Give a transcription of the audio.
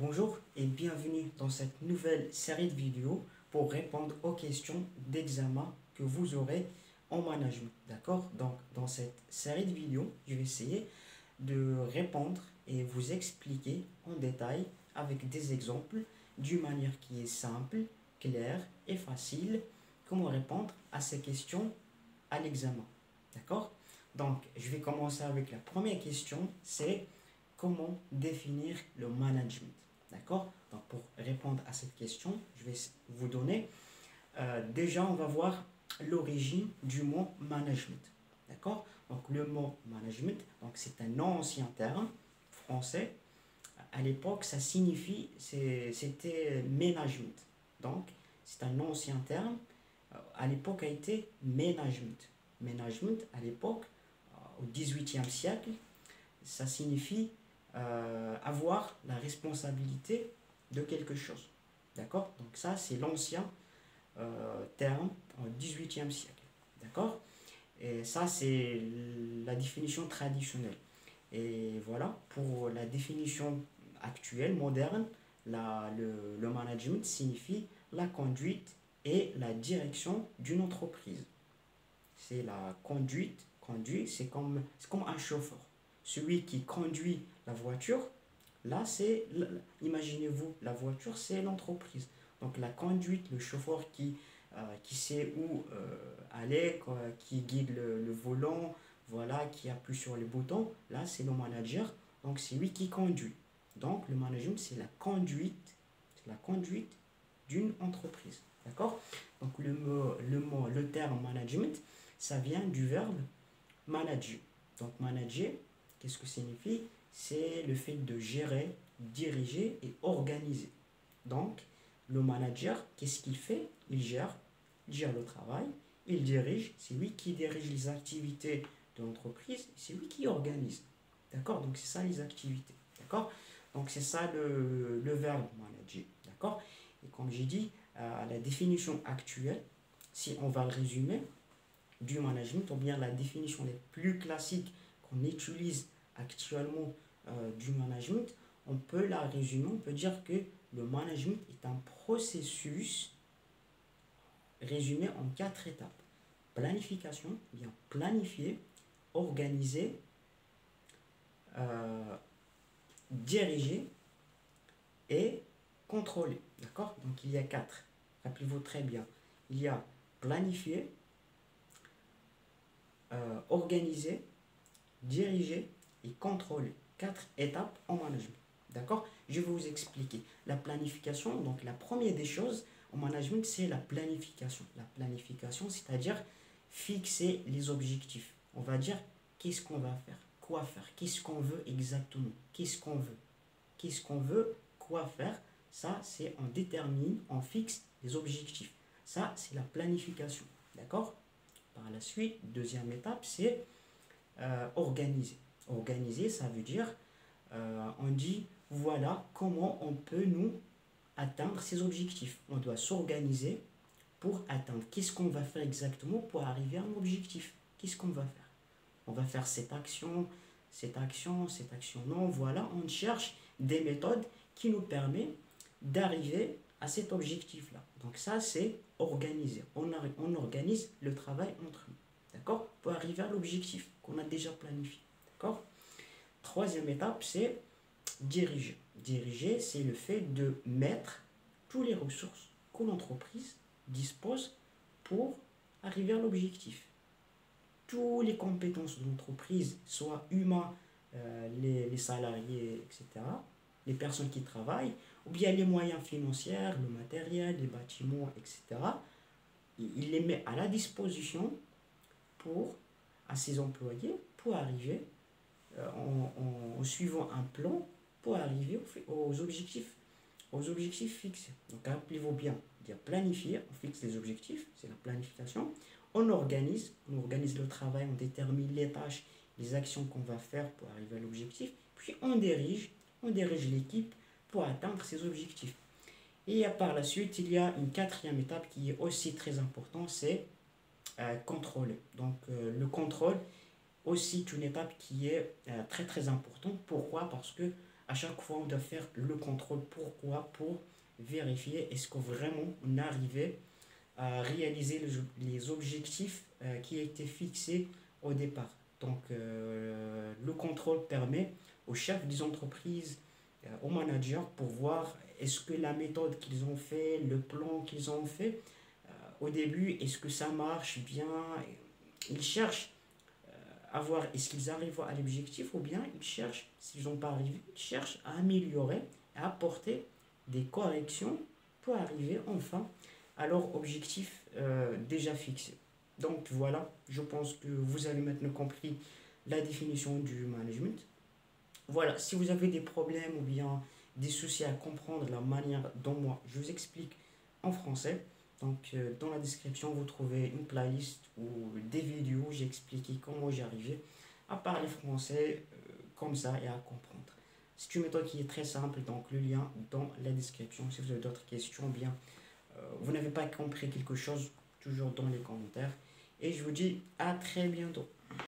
Bonjour et bienvenue dans cette nouvelle série de vidéos pour répondre aux questions d'examen que vous aurez en management. D'accord? Donc, dans cette série de vidéos, je vais essayer de répondre et vous expliquer en détail avec des exemples d'une manière qui est simple, claire et facile comment répondre à ces questions à l'examen. D'accord? Donc, je vais commencer avec la première question, c'est comment définir le management. D'accord? Donc, pour répondre à cette question, je vais vous donner, déjà, on va voir l'origine du mot management. D'accord? Donc, le mot management, donc c'est un ancien terme français. À l'époque, ça signifie, c'était management. Donc, c'est un ancien terme. À l'époque, a été management. Management, à l'époque, au XVIIIe siècle, ça signifie avoir la responsabilité de quelque chose. D'accord? Donc ça, c'est l'ancien terme au XVIIIe siècle. D'accord? Et ça, c'est la définition traditionnelle. Et voilà, pour la définition actuelle, moderne, le management signifie la conduite et la direction d'une entreprise. C'est la conduite, c'est comme un chauffeur. Celui qui conduit la voiture, là, imaginez-vous, la voiture, c'est l'entreprise. Donc la conduite, le chauffeur qui sait où aller, quoi, qui guide le volant, voilà, qui appuie sur les boutons, là, c'est le manager. Donc c'est lui qui conduit. Donc le management, c'est la conduite d'une entreprise. D'accord? Donc le terme management, ça vient du verbe manager. Donc manager, qu'est-ce que ça signifie? C'est le fait de gérer, diriger et organiser. Donc le manager, qu'est-ce qu'il fait? Il gère le travail, il dirige, c'est lui qui dirige les activités de l'entreprise, c'est lui qui organise. D'accord? Donc c'est ça les activités. D'accord? Donc c'est ça le verbe manager. D'accord? Et comme j'ai dit, la définition actuelle, si on va le résumer, du management, ou bien la définition les plus classiques qu'on utilise actuellement du management, on peut la résumer, on peut dire que le management est un processus résumé en 4 étapes. Planification, bien planifier, organiser, euh, diriger et contrôler. D'accord? Donc il y a 4. Rappelez-vous très bien. Il y a planifier, organiser, diriger et contrôler. 4 étapes en management. D'accord? Je vais vous expliquer. La planification, donc la première des choses en management, c'est la planification. La planification, c'est-à-dire fixer les objectifs. On va dire qu'est-ce qu'on va faire, quoi faire, qu'est-ce qu'on veut exactement, qu'est-ce qu'on veut, quoi faire. Ça, c'est on détermine, on fixe les objectifs. Ça, c'est la planification. D'accord? Par la suite, deuxième étape, c'est organiser. Organiser, ça veut dire, on dit, voilà comment on peut nous atteindre ces objectifs. On doit s'organiser pour atteindre. Qu'est-ce qu'on va faire exactement pour arriver à un objectif? Qu'est-ce qu'on va faire? On va faire cette action, cette action, cette action. Non, voilà, on cherche des méthodes qui nous permettent d'arriver à cet objectif-là. Donc ça, c'est organiser. On organise le travail entre nous. D'accord? Pour arriver à l'objectif qu'on a déjà planifié. D'accord? Troisième étape, c'est diriger. Diriger, c'est le fait de mettre toutes les ressources que l'entreprise dispose pour arriver à l'objectif. Toutes les compétences de l'entreprise, soit humains, les salariés, etc., les personnes qui travaillent, ou bien les moyens financiers, le matériel, les bâtiments, etc., il les met à la disposition à ses employés pour arriver en suivant un plan pour arriver aux objectifs fixés. Donc rappelez-vous bien, il y a planifier, on fixe les objectifs, c'est la planification. On organise le travail, on détermine les tâches, les actions qu'on va faire pour arriver à l'objectif. Puis on dirige l'équipe pour atteindre ces objectifs. Et par la suite, il y a une quatrième étape qui est aussi très importante, c'est contrôler. Donc le contrôle aussi une étape qui est très très importante. Pourquoi? Parce que À chaque fois, on doit faire le contrôle. Pourquoi? Pour vérifier est-ce que vraiment on arrivait à réaliser les objectifs qui étaient fixés au départ. Donc, le contrôle permet aux chefs des entreprises, aux managers, pour voir est-ce que la méthode qu'ils ont fait, le plan qu'ils ont fait au début, est-ce que ça marche bien. Ils cherchent à voir est-ce qu'ils arrivent à l'objectif ou bien ils cherchent, s'ils n'ont pas arrivé, ils cherchent à améliorer, à apporter des corrections pour arriver enfin à leur objectif déjà fixé. Donc voilà, je pense que vous avez maintenant compris la définition du management. Voilà, si vous avez des problèmes ou bien des soucis à comprendre la manière dont moi je vous explique en français, donc dans la description vous trouvez une playlist ou des vidéos où j'ai expliqué comment j'ai arrivé à parler français comme ça et à comprendre. C'est une méthode qui est très simple, donc le lien dans la description. Si vous avez d'autres questions, bien vous n'avez pas compris quelque chose, toujours dans les commentaires. Et je vous dis à très bientôt.